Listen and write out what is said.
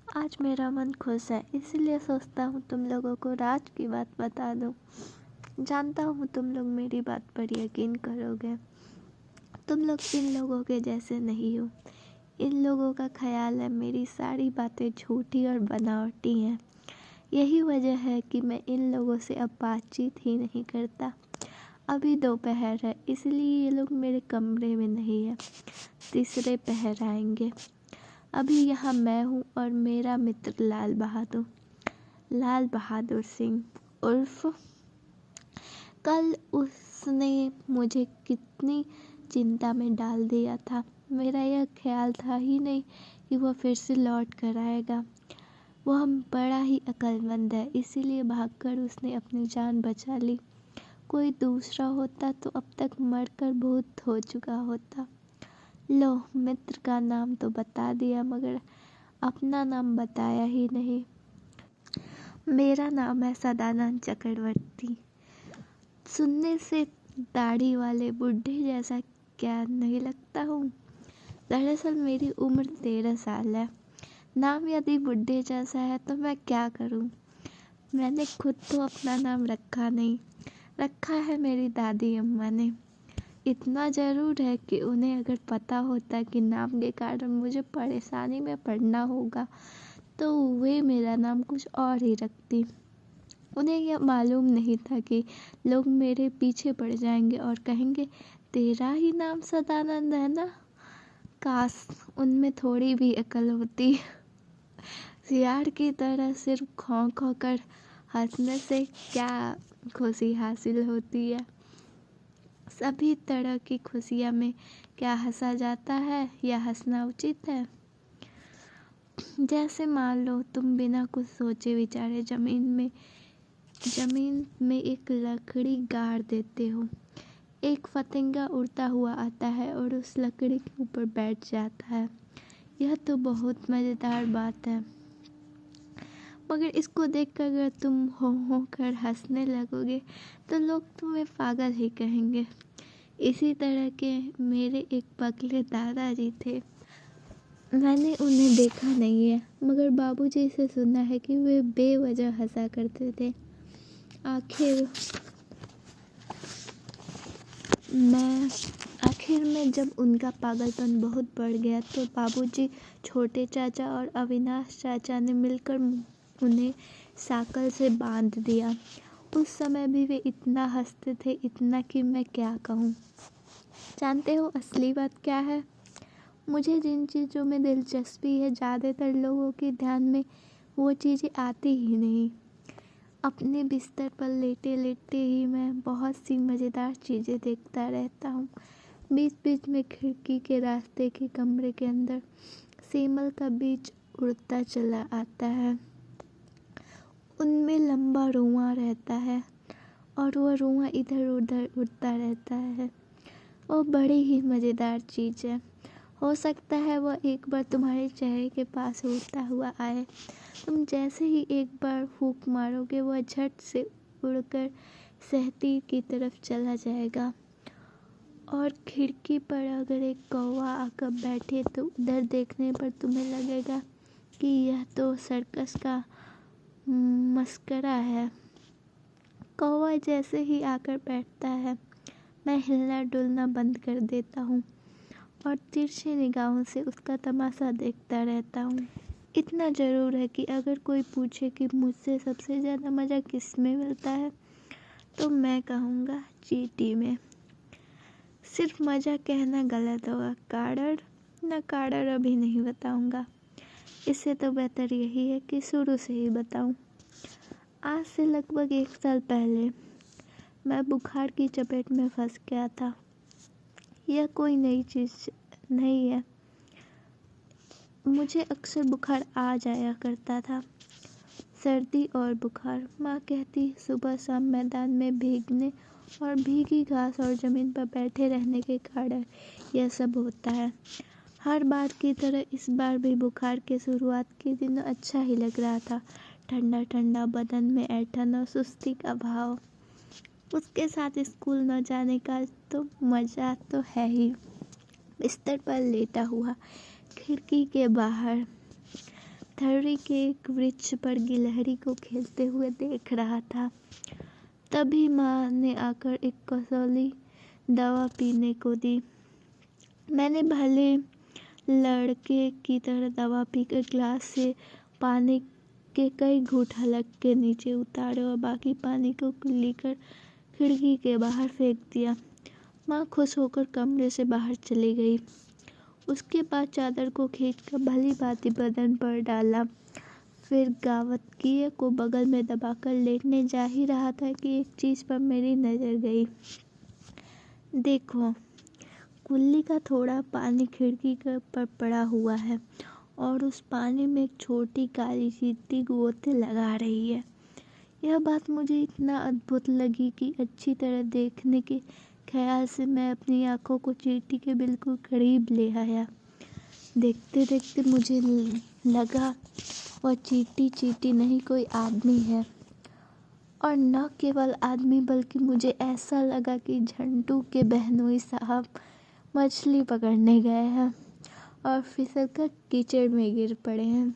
आज मेरा मन खुश है, इसलिए सोचता हूँ तुम लोगों को राज की बात बता दूँ। जानता हूँ तुम लोग मेरी बात पर यकीन करोगे। तुम लोग इन लोगों के जैसे नहीं हो। इन लोगों का ख्याल है मेरी सारी बातें झूठी और बनावटी हैं। यही वजह है कि मैं इन लोगों से अब बातचीत ही नहीं करता। अभी दोपहर है, इसलिए ये लोग मेरे कमरे में नहीं है। तीसरे पहर आएंगे। अभी यहाँ मैं हूँ और मेरा मित्र लाल बहादुर सिंह उर्फ। कल उसने मुझे कितनी चिंता में डाल दिया था। मेरा यह ख्याल था ही नहीं कि वह फिर से लौट कर आएगा। वह बड़ा ही अक्लमंद है, इसीलिए भागकर उसने अपनी जान बचा ली। कोई दूसरा होता तो अब तक मरकर भूत हो चुका होता। लो, मित्र का नाम तो बता दिया, मगर अपना नाम बताया ही नहीं। मेरा नाम है सदानंद चक्रवर्ती। सुनने से दाढ़ी वाले बुढ़े जैसा क्या नहीं लगता हूँ? दरअसल मेरी उम्र 13 साल है। नाम यदि बुढ़े जैसा है तो मैं क्या करूँ? मैंने खुद तो अपना नाम रखा नहीं, रखा है मेरी दादी अम्मा ने। इतना ज़रूर है कि उन्हें अगर पता होता कि नाम के कारण मुझे परेशानी में पड़ना होगा तो वे मेरा नाम कुछ और ही रखती। उन्हें यह मालूम नहीं था कि लोग मेरे पीछे पड़ जाएंगे और कहेंगे, तेरा ही नाम सदानंद है ना? काश उनमें थोड़ी भी अकल होती। सियार की तरह सिर्फ खौं खौं कर हंसने से क्या खुशी हासिल होती है? सभी तरह की खुशियाँ में क्या हंसा जाता है या हंसना उचित है? जैसे मान लो तुम बिना कुछ सोचे विचारे जमीन में एक लकड़ी गाड़ देते हो। एक फतिंगा उड़ता हुआ आता है और उस लकड़ी के ऊपर बैठ जाता है। यह तो बहुत मज़ेदार बात है, मगर इसको देखकर अगर तुम हो कर हंसने लगोगे तो लोग तुम्हें पागल ही कहेंगे। इसी तरह के मेरे एक पगले दादाजी थे। मैंने उन्हें देखा नहीं है, मगर बाबूजी से सुना है कि वे बेवजह हंसा करते थे। आखिर में जब उनका पागलपन बहुत बढ़ गया तो बाबूजी, छोटे चाचा और अविनाश चाचा ने मिलकर उन्हें साकल से बांध दिया। उस समय भी वे इतना हंसते थे, इतना कि मैं क्या कहूँ। जानते हो असली बात क्या है? मुझे जिन चीज़ों में दिलचस्पी है, ज़्यादातर लोगों के ध्यान में वो चीज़ें आती ही नहीं। अपने बिस्तर पर लेटे लेटे ही मैं बहुत सी मज़ेदार चीज़ें देखता रहता हूँ। बीच बीच में खिड़की के रास्ते के कमरे के अंदर सेमल का बीज उड़ता चला आता है। उनमें लंबा रुआं रहता है और वह रुआं इधर उधर उड़ता रहता है। वो बड़ी ही मज़ेदार चीज़ है। हो सकता है वह एक बार तुम्हारे चेहरे के पास उड़ता हुआ आए। तुम जैसे ही एक बार फूंक मारोगे वह झट से उड़कर सहती की तरफ चला जाएगा। और खिड़की पर अगर एक कौवा आकर बैठे तो उधर देखने पर तुम्हें लगेगा कि यह तो सर्कस का मस्करा है। कौवा जैसे ही आकर बैठता है, मैं हिलना डुलना बंद कर देता हूँ और तिरछी निगाहों से उसका तमाशा देखता रहता हूँ। इतना ज़रूर है कि अगर कोई पूछे कि मुझसे सबसे ज़्यादा मज़ा किस में मिलता है तो मैं कहूँगा चींटी में। सिर्फ मज़ा कहना गलत होगा। काड़र अभी नहीं बताऊँगा। इससे तो बेहतर यही है कि शुरू से ही बताऊँ। आज से लगभग 1 साल पहले मैं बुखार की चपेट में फंस गया था। यह कोई नई चीज़ नहीं है। मुझे अक्सर बुखार आ जाया करता था, सर्दी और बुखार। माँ कहती सुबह शाम मैदान में भीगने और भीगी घास और ज़मीन पर बैठे रहने के कारण यह सब होता है। हर बार की तरह इस बार भी बुखार के शुरुआत के दिनों अच्छा ही लग रहा था। ठंडा ठंडा बदन में ऐंठन और सुस्ती का भाव। उसके साथ स्कूल न जाने का तो मज़ा तो है ही। बिस्तर पर लेटा हुआ खिड़की के बाहर धरती के एक वृक्ष पर गिलहरी को खेलते हुए देख रहा था। तभी माँ ने आकर एक कसौली दवा पीने को दी। मैंने भले लड़के की तरह दवा पीकर ग्लास से पानी के कई घूंट हलक के नीचे उतारे और बाकी पानी को लेकर खिड़की के बाहर फेंक दिया। माँ खुश होकर कमरे से बाहर चली गई। उसके बाद चादर को खींचकर भली भांति बदन पर डाला। फिर गावतकिए को बगल में दबाकर लेटने जा ही रहा था कि एक चीज़ पर मेरी नज़र गई। देखो, कुल्ली का थोड़ा पानी खिड़की पर पड़ा हुआ है और उस पानी में एक छोटी काली चींटी गोते लगा रही है। यह बात मुझे इतना अद्भुत लगी कि अच्छी तरह देखने के ख्याल से मैं अपनी आंखों को चींटी के बिल्कुल करीब ले आया। देखते देखते मुझे लगा वह चींटी नहीं, कोई आदमी है। और न केवल आदमी बल्कि मुझे ऐसा लगा कि झंटू के बहनोई साहब मछली पकड़ने गए हैं और फिसलकर कीचड़ में गिर पड़े हैं।